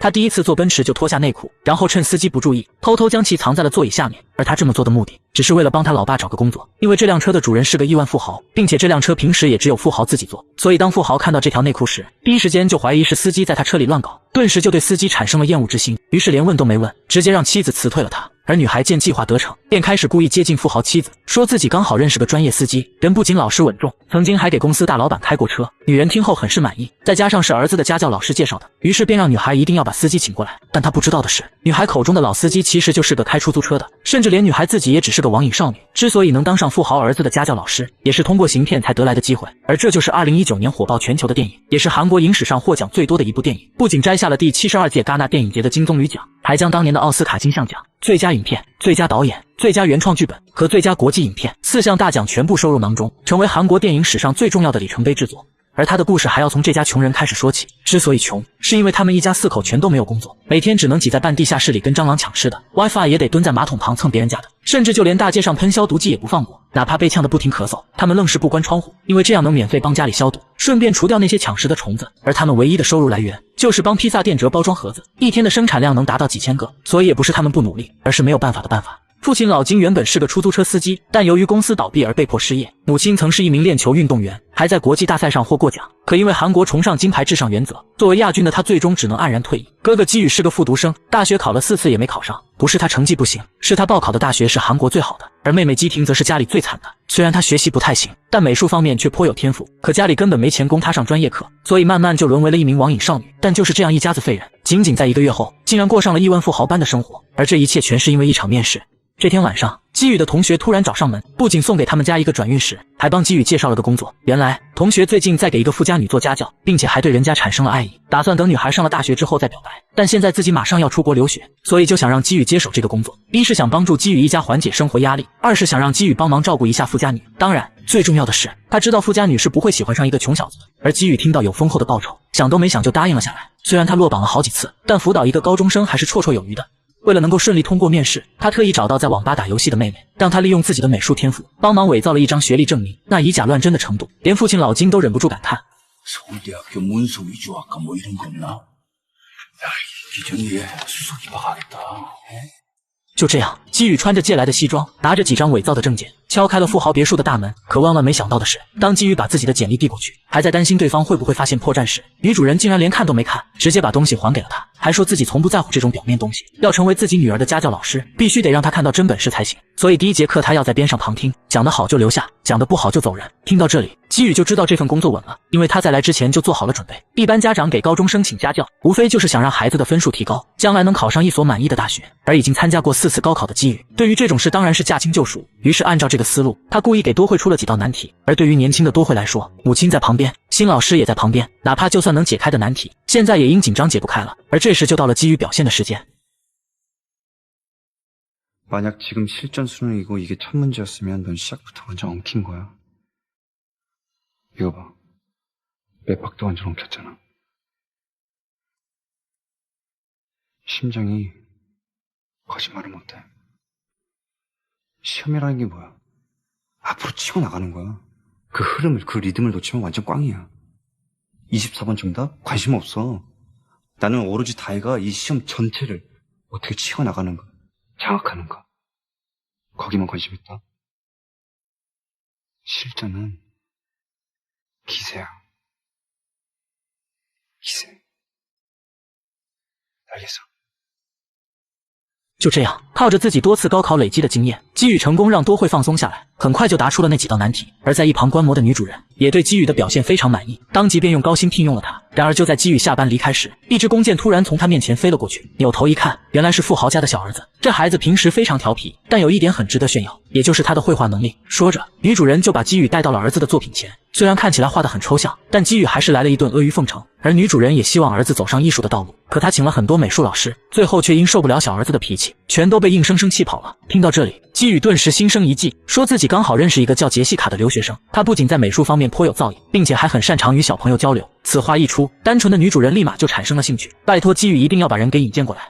他第一次坐奔驰就脱下内裤，然后趁司机不注意，偷偷将其藏在了座椅下面。而他这么做的目的，只是为了帮他老爸找个工作，因为这辆车的主人是个亿万富豪，并且这辆车平时也只有富豪自己坐，所以当富豪看到这条内裤时，第一时间就怀疑是司机在他车里乱搞，顿时就对司机产生了厌恶之心，于是连问都没问，直接让妻子辞退了他。而女孩见计划得逞，便开始故意接近富豪妻子，说自己刚好认识个专业司机，人不仅老实稳重，曾经还给公司大老板开过车。女人听后很是满意，再加上是儿子的家教老师介绍的，于是便让女孩一定要把司机请过来。但她不知道的是，女孩口中的老司机其实就是个开出租车的，甚至连女孩自己也只是个网瘾少女。之所以能当上富豪儿子的家教老师，也是通过行骗才得来的机会。而这就是2019年火爆全球的电影，也是韩国影史上获奖最多的一部电影，不仅摘下了第72届戛纳电影节的金棕榈奖，还将当年的奥斯卡金像奖、最佳影片、最佳导演、最佳原创剧本和最佳国际影片4项大奖全部收入囊中，成为韩国电影史上最重要的里程碑之作。而他的故事还要从这家穷人开始说起。之所以穷，是因为他们一家4口全都没有工作，每天只能挤在半地下室里跟蟑螂抢吃的， WiFi 也得蹲在马桶旁蹭别人家的，甚至就连大街上喷消毒剂也不放过，哪怕被呛得不停咳嗽，他们愣是不关窗户，因为这样能免费帮家里消毒，顺便除掉那些抢食的虫子。而他们唯一的收入来源就是帮披萨店折包装盒子，一天的生产量能达到几千个，所以也不是他们不努力，而是没有办法的办法。父亲老金原本是个出租车司机，但由于公司倒闭而被迫失业。母亲曾是一名链球运动员，还在国际大赛上获过奖，可因为韩国崇尚金牌至上原则，作为亚军的他最终只能黯然退役。哥哥基宇是个复读生，大学考了4次也没考上，不是他成绩不行，是他报考的大学是韩国最好的。而妹妹基婷则是家里最惨的，虽然她学习不太行，但美术方面却颇有天赋，可家里根本没钱供她上专业课，所以慢慢就沦为了一名网瘾少女。但就是这样一家子废人，仅仅在1个月后，竟然过上了亿万富豪般的生活。而这一切全是因为一场面试。这天晚上，基宇的同学突然找上门，不仅送给他们家一个转运石，还帮基宇介绍了个工作。原来同学最近在给一个富家女做家教，并且还对人家产生了爱意，打算等女孩上了大学之后再表白。但现在自己马上要出国留学，所以就想让基宇接手这个工作。一是想帮助基宇一家缓解生活压力，二是想让基宇帮忙照顾一下富家女。当然，最重要的是，他知道富家女是不会喜欢上一个穷小子的。而基宇听到有丰厚的报酬，想都没想就答应了下来。虽然他落榜了好几次，但辅导一个高中生还是绰绰有余的。为了能够顺利通过面试，他特意找到在网吧打游戏的妹妹，让她利用自己的美术天赋帮忙伪造了一张学历证明。那以假乱真的程度，连父亲老金都忍不住感叹： 서울대학교 문서 위조학과 뭐 이런 거 없나? 야, 기정이에 수석이 박하겠다. 就这样，基宇穿着借来的西装，拿着几张伪造的证件，敲开了富豪别墅的大门。可万万没想到的是，当基宇把自己的简历递过去，还在担心对方会不会发现破绽时，女主人竟然连看都没看，直接把东西还给了他，还说自己从不在乎这种表面东西，要成为自己女儿的家教老师，必须得让她看到真本事才行。所以第1节课他要在边上旁听，讲得好就留下，讲得不好就走人。听到这里，基宇就知道这份工作稳了，因为他在来之前就做好了准备。一般家长给高中生请家教，无非就是想让孩子的分数提高，将来能考上一所满意的大学。而已经参加过4次高考的基宇，对于这种事当然是驾轻就熟。于是按照这个思路，他故意给多惠出了几道难题。而对于年轻的多惠来说，母亲在旁边，新老师也在旁边，哪怕就算能解开的难题，现在也因紧张解不开了。而这时就到了基宇表现的时间。 만약 지금 실전 수능이고 이게 첫 문제였으면 넌 시작부터 완전 엉킨 거야. 이거 봐. 몇 박도 완전 엉켰잖아. 심장이 거짓말을 못해. 시험이라는 게 뭐야? 앞으로 치고 나가는 거야. 그 흐름을, 그 리듬을 놓치면 완전 꽝이야. 24번 정답? 관심 없어. 나는 오로지 다혜가 이 시험 전체를 어떻게 치고 나가는 거야. 장악하는가? 거기만 관심 있다. 실전은 기세야. 기세. 알겠어. 就这样，靠着自己多次高考累积的经验，基宇成功让多惠放松下来，很快就答出了那几道难题。而在一旁观摩的女主人也对基宇的表现非常满意，当即便用高薪聘用了他。然而就在基宇下班离开时，一支弓箭突然从他面前飞了过去，扭头一看，原来是富豪家的小儿子。这孩子平时非常调皮，但有一点很值得炫耀，也就是他的绘画能力。说着，女主人就把基宇带到了儿子的作品前。虽然看起来画得很抽象，但基宇还是来了一顿阿谀奉承。而女主人也希望儿子走上艺术的道路，可她请了很多美术老师，最后却因受不了小儿子的脾气，全都被硬生生气跑了。听到这里，基宇顿时心生一计，说自己刚好认识一个叫杰西卡的留学生，他不仅在美术方面颇有造诣，并且还很擅长与小朋友交流。此话一出，单纯的女主人立马就产生了兴趣，拜托基宇一定要把人给引荐过来。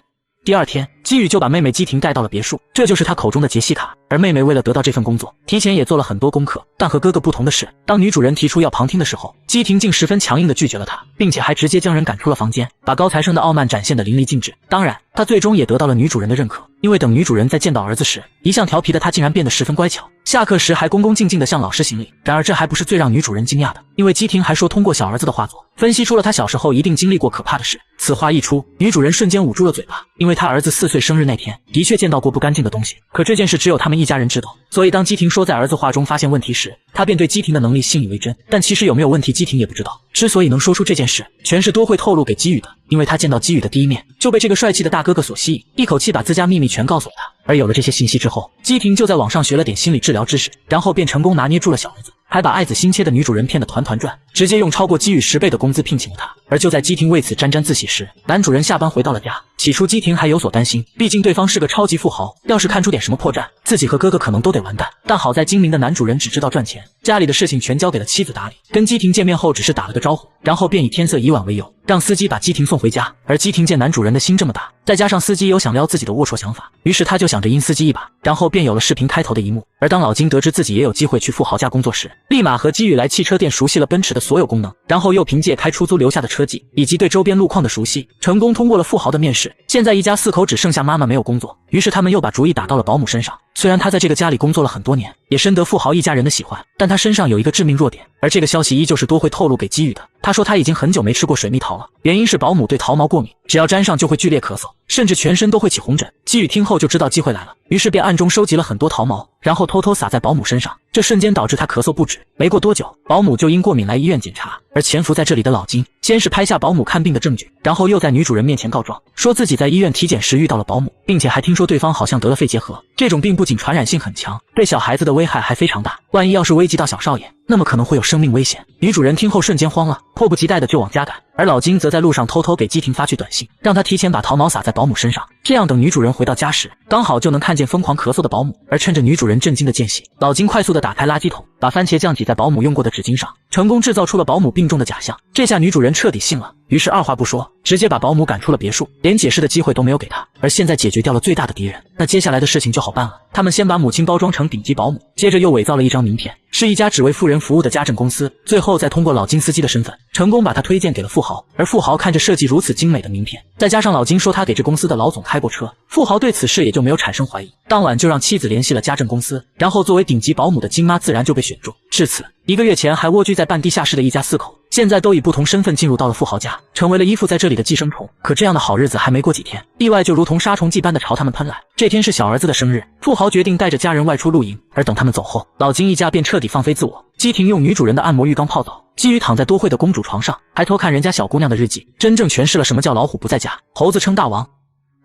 第二天，基宇就把妹妹基婷带到了别墅，这就是他口中的杰西卡。而妹妹为了得到这份工作，提前也做了很多功课。但和哥哥不同的是，当女主人提出要旁听的时候，基婷竟十分强硬地拒绝了她，并且还直接将人赶出了房间，把高材生的傲慢展现得淋漓尽致。当然，他最终也得到了女主人的认可，因为等女主人在见到儿子时，一向调皮的他竟然变得十分乖巧，下课时还恭恭敬敬地向老师行礼。然而这还不是最让女主人惊讶的，因为基婷还说通过小儿子的画作，分析出了他小时候一定经历过可怕的事。此话一出，女主人瞬间捂住了嘴巴，因为她儿子4岁生日那天的确见到过不干净的东西，可这件事只有他们一家人知道。所以当基婷说在儿子画中发现问题时，他便对基婷的能力信以为真。但其实有没有问题，基婷也不知道。之所以能说出这件事，全是多会透露给基宇的，因为他见到基宇的第一面就被这个帅气的大哥哥所吸引，一口气把自家秘密全告诉了他。而有了这些信息之后，基婷就在网上学了点心理治疗知识，然后便成功拿捏住了小儿子，还把爱子心切的女主人骗得团团转，直接用超过基宇10倍的工资聘请了他。而就在基婷为此沾沾自喜时，男主人下班回到了家。起初基婷还有所担心，毕竟对方是个超级富豪，要是看出点什么破绽，自己和哥哥可能都得完蛋。但好在精明的男主人只知道赚钱，家里的事情全交给了妻子打理。跟基婷见面后只是打了个招呼，然后便以天色已晚为由，让司机把基婷送回家。而基婷见男主人的心这么大，再加上司机有想撩自己的龌龊想法，于是他就想着阴司机一把，然后便有了视频开头的一幕。而当老金得知自己也有机会去富豪家工作时，立马和基宇来汽车店熟悉了奔驰的所有功能，然后又凭借开出租留下的车技以及对周边路况的熟悉，成功通过了富豪的面试。现在一家4口只剩下妈妈没有工作，于是他们又把主意打到了保姆身上。虽然他在这个家里工作了很多年，也深得富豪一家人的喜欢，但他身上有一个致命弱点，而这个消息依旧是多会透露给基宇的。他说他已经很久没吃过水蜜桃了，原因是保姆对桃毛过敏，只要沾上就会剧烈咳嗽，甚至全身都会起红疹。基宇听后就知道机会来了，于是便暗中收集了很多桃毛，然后偷偷撒在保姆身上，这瞬间导致他咳嗽不止。没过多久，保姆就因过敏来医院检查。而潜伏在这里的老金先是拍下保姆看病的证据，然后又在女主人面前告状，说自己在医院体检时遇到了保姆，并且还听说对方好像得了肺结核。这种病不仅传染性很强，对小孩子的危害还非常大，万一要是危及到小少爷，那么可能会有生命危险。女主人听后瞬间慌了，迫不及待的就往家赶，而老金则在路上偷偷给基婷发去短信，让她提前把桃毛撒在保姆身上，这样等女主人回到家时，刚好就能看见疯狂咳嗽的保姆。而趁着女主人震惊的间隙，老金快速的打开垃圾桶，把番茄酱挤在保姆用过的纸巾上，成功制造出了保姆病重的假象。这下女主人彻底信了，于是二话不说，直接把保姆赶出了别墅，连解释的机会都没有给她。而现在解决掉了最大的敌人，那接下来的事情就好办了。他们先把母亲包装成顶级保姆，接着又伪造了一张名片，是一家只为富人服务的家政公司，最后再通过老金司机的身份，成功把他推荐给了富豪。而富豪看着设计如此精美的名片，再加上老金说他给这公司的老总开过车，富豪对此事也就没有产生怀疑。当晚就让妻子联系了家政公司，然后作为顶级保姆的金妈自然就被选中。至此1个月前还蜗居在半地下室的一家4口，现在都以不同身份进入到了富豪家，成为了依附在这里的寄生虫。可这样的好日子还没过几天，意外就如同杀虫剂般的朝他们喷来。这天是小儿子的生日，富豪决定带着家人外出露营，而等他们走后，老金一家便彻底放飞自我。基婷用女主人的按摩浴缸泡澡，基宇躺在多惠的公主床上，还偷看人家小姑娘的日记，真正诠释了什么叫老虎不在家，猴子称大王。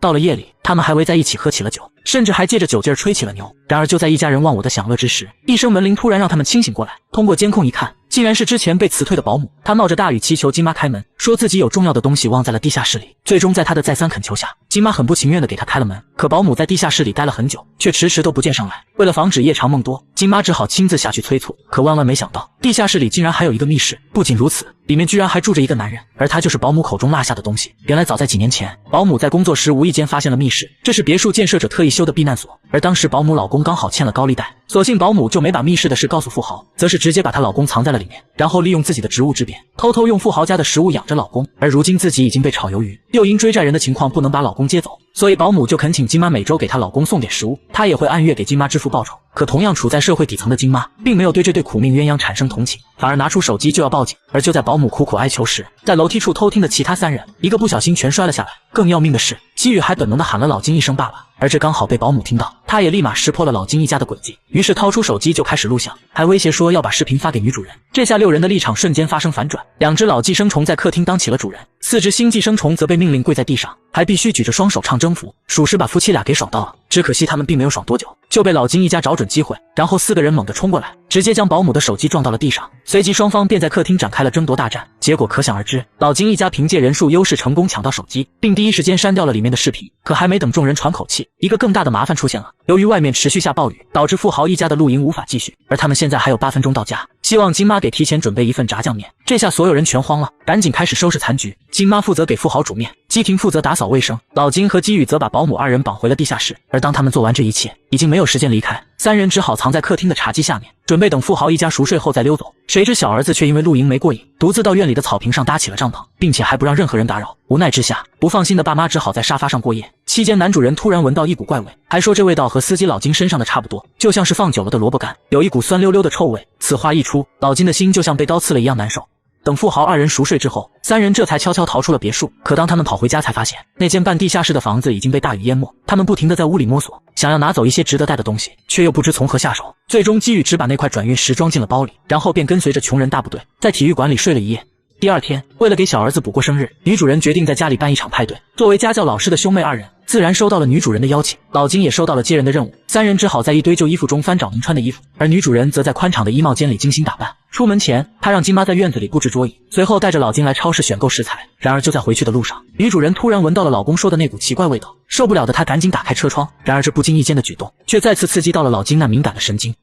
到了夜里，他们还围在一起喝起了酒，甚至还借着酒劲儿吹起了牛。然而就在一家人忘我的享乐之时，一声门铃突然让他们清醒过来。通过监控一看，竟然是之前被辞退的保姆。他冒着大雨祈求金妈开门，说自己有重要的东西忘在了地下室里。最终在他的再三恳求下，金妈很不情愿地给他开了门。可保姆在地下室里待了很久，却迟迟都不见上来。为了防止夜长梦多，金妈只好亲自下去催促。可万万没想到，地下室里竟然还有一个密室。不仅如此，里面居然还住着一个男人，而他就是保姆口中落下的东西。原来早在几年前，保姆在工作时无意间发现了密室，这是别墅建设者特意修的避难所。而当时保姆老公刚好欠了高利贷，所幸保姆就没把密室的事告诉富豪，则是直接把她老公藏在了里面，然后利用自己的职务之便，偷偷用富豪家的食物养着老公。而如今自己已经被炒鱿鱼，又因追债人的情况不能把老公接走，所以保姆就恳请金妈每周给她老公送点食物，她也会按月给金妈支付报酬。可同样处在社会底层的金妈，并没有对这对苦命鸳鸯产生同情，反而拿出手机就要报警。而就在保姆苦苦哀求时，在楼梯处偷听的其他3人，一个不小心全摔了下来。更要命的是，基宇还本能地喊了老金一声爸爸，而这刚好被保姆听到，他也立马识破了老金一家的诡计，于是掏出手机就开始录像，还威胁说要把视频发给女主人。这下6人的立场瞬间发生反转，2只老寄生虫在客厅当起了主人，4只新寄生虫则被命令跪在地上，还必须举着双手唱征服，属实把夫妻俩给爽到了。只可惜他们并没有爽多久，就被老金一家找准机会，然后4个人猛地冲过来，直接将保姆的手机撞到了地上。随即双方便在客厅展开了争夺大战，结果可想而知，老金一家凭借人数优势成功抢到手机，并第一时间删掉了里面的视频。可还没等众人喘口气，一个更大的麻烦出现了。由于外面持续下暴雨，导致富豪一家的露营无法继续，而他们现在还有8分钟到家，希望金妈给提前准备一份炸酱面。这下所有人全慌了，赶紧开始收拾残局。金妈负责给富豪煮面，基婷负责打扫卫生，老金和基宇则把保姆二人绑回了地下室。而当他们做完这一切，已经没有时间离开，三人只好藏在客厅的茶几下面，准备等富豪一家熟睡后再溜走。谁知小儿子却因为露营没过瘾，独自到院里的草坪上搭起了帐篷，并且还不让任何人打扰。无奈之下，不放心的爸妈只好在沙发上过夜。期间，男主人突然闻到一股怪味，还说这味道和司机老金身上的差不多，就像是放久了的萝卜干，有一股酸溜溜的臭味。此话一出，老金的心就像被刀刺了一样难受。等富豪二人熟睡之后，三人这才悄悄逃出了别墅。可当他们跑回家，才发现那间半地下室的房子已经被大雨淹没。他们不停地在屋里摸索，想要拿走一些值得带的东西，却又不知从何下手。最终，基宇只把那块转运石装进了包里，然后便跟随着穷人大部队在体育馆里睡了一夜。第二天，为了给小儿子补过生日，女主人决定在家里办一场派对。作为家教老师的兄妹二人自然收到了女主人的邀请，老金也收到了接人的任务。三人只好在一堆旧衣服中翻找能穿的衣服，而女主人则在宽敞的衣帽间里精心打扮。出门前，她让金妈在院子里布置桌椅，随后带着老金来超市选购食材。然而就在回去的路上，女主人突然闻到了老公说的那股奇怪味道，受不了的她赶紧打开车窗。然而这不经意间的举动，却再次刺激到了老金那敏感的神经。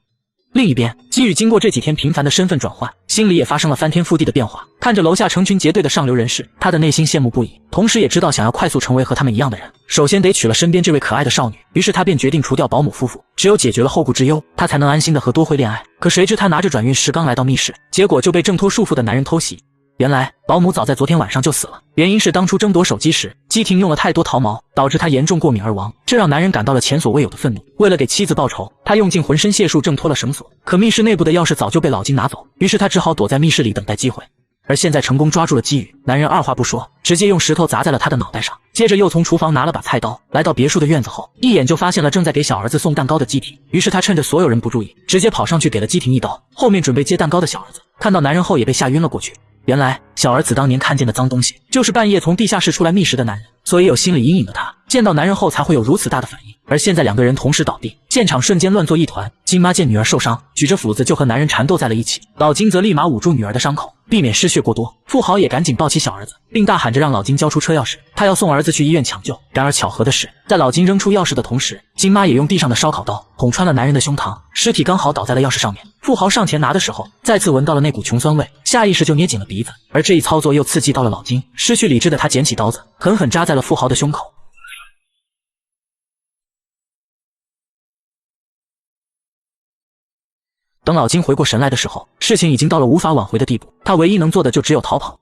另一边，基宇经过这几天频繁的身份转换，心里也发生了翻天覆地的变化。看着楼下成群结队的上流人士，他的内心羡慕不已，同时也知道想要快速成为和他们一样的人，首先得娶了身边这位可爱的少女。于是他便决定除掉保姆夫妇，只有解决了后顾之忧，他才能安心的和多辉恋爱。可谁知他拿着转运石刚来到密室，结果就被挣脱束缚的男人偷袭。原来保姆早在昨天晚上就死了，原因是当初争夺手机时，基婷用了太多桃毛，导致他严重过敏而亡，这让男人感到了前所未有的愤怒。为了给妻子报仇，他用尽浑身解数挣脱了绳索，可密室内部的钥匙早就被老金拿走，于是他只好躲在密室里等待机会。而现在成功抓住了基宇，男人二话不说，直接用石头砸在了他的脑袋上，接着又从厨房拿了把菜刀，来到别墅的院子后，一眼就发现了正在给小儿子送蛋糕的基婷。于是他趁着所有人不注意，直接跑上去给了基婷一刀。后面准备接蛋糕的小儿子看到男人后也被吓晕了过去。原来小儿子当年看见的脏东西，就是半夜从地下室出来觅食的男人，所以有心理阴影的他，见到男人后才会有如此大的反应。而现在两个人同时倒地，现场瞬间乱作一团。金妈见女儿受伤，举着斧子就和男人缠斗在了一起，老金则立马捂住女儿的伤口，避免失血过多。富豪也赶紧抱起小儿子，并大喊着让老金交出车钥匙，他要送儿子去医院抢救。然而巧合的是，在老金扔出钥匙的同时，金妈也用地上的烧烤刀捅穿了男人的胸膛，尸体刚好倒在了钥匙上面。富豪上前拿的时候，再次闻到了那股穷酸味，下意识就捏紧了鼻子。而这一操作又刺激到了老金，失去理智的他捡起刀子，狠狠扎在了富豪的胸口。等老金回过神来的时候，事情已经到了无法挽回的地步，他唯一能做的就只有逃跑。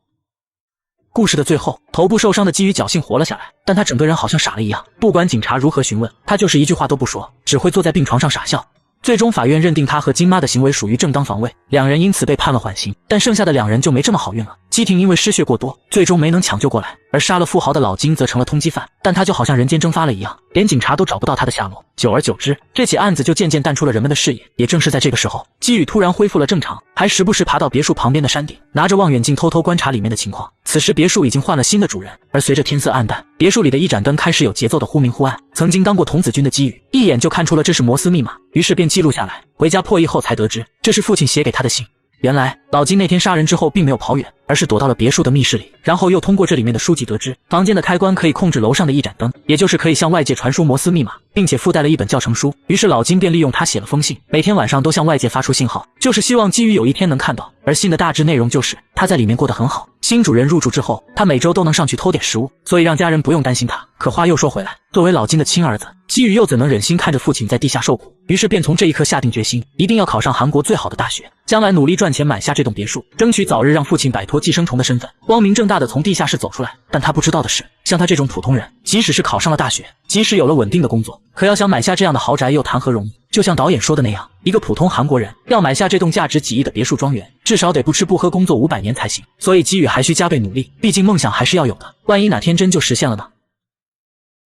故事的最后，头部受伤的基宇侥幸活了下来，但他整个人好像傻了一样，不管警察如何询问，他就是一句话都不说，只会坐在病床上傻笑。最终法院认定他和金妈的行为属于正当防卫，两人因此被判了缓刑。但剩下的两人就没这么好运了，基婷因为失血过多，最终没能抢救过来，而杀了富豪的老金则成了通缉犯，但他就好像人间蒸发了一样，连警察都找不到他的下落。久而久之，这起案子就渐渐淡出了人们的视野。也正是在这个时候，基宇突然恢复了正常，还时不时爬到别墅旁边的山顶，拿着望远镜偷偷观察里面的情况。此时别墅已经换了新的主人，而随着天色暗淡，别墅里的一盏灯开始有节奏的忽明忽暗。曾经当过童子军的基宇一眼就看出了这是摩斯密码，于是便记录下来，回家破译后才得知这是父亲写给他的信。原来老金那天杀人之后并没有跑远，而是躲到了别墅的密室里，然后又通过这里面的书籍得知，房间的开关可以控制楼上的一盏灯，也就是可以向外界传输摩斯密码，并且附带了一本教程书。于是老金便利用它写了封信，每天晚上都向外界发出信号，就是希望基宇有一天能看到。而信的大致内容就是他在里面过得很好，新主人入住之后，他每周都能上去偷点食物，所以让家人不用担心他。可话又说回来，作为老金的亲儿子，基宇又怎能忍心看着父亲在地下受苦？于是便从这一刻下定决心，一定要考上韩国最好的大学，将来努力赚钱买下这栋别墅，争取早日让父亲摆脱寄生虫的身份，光明正大的从地下室走出来。但他不知道的是，像他这种普通人，即使是考上了大学，即使有了稳定的工作，可要想买下这样的豪宅又谈何容易？就像导演说的那样，一个普通韩国人要买下这栋价值几亿的别墅庄园，至少得不吃不喝工作500年才行。所以基宇还需加倍努力，毕竟梦想还是要有的，万一哪天真就实现了呢？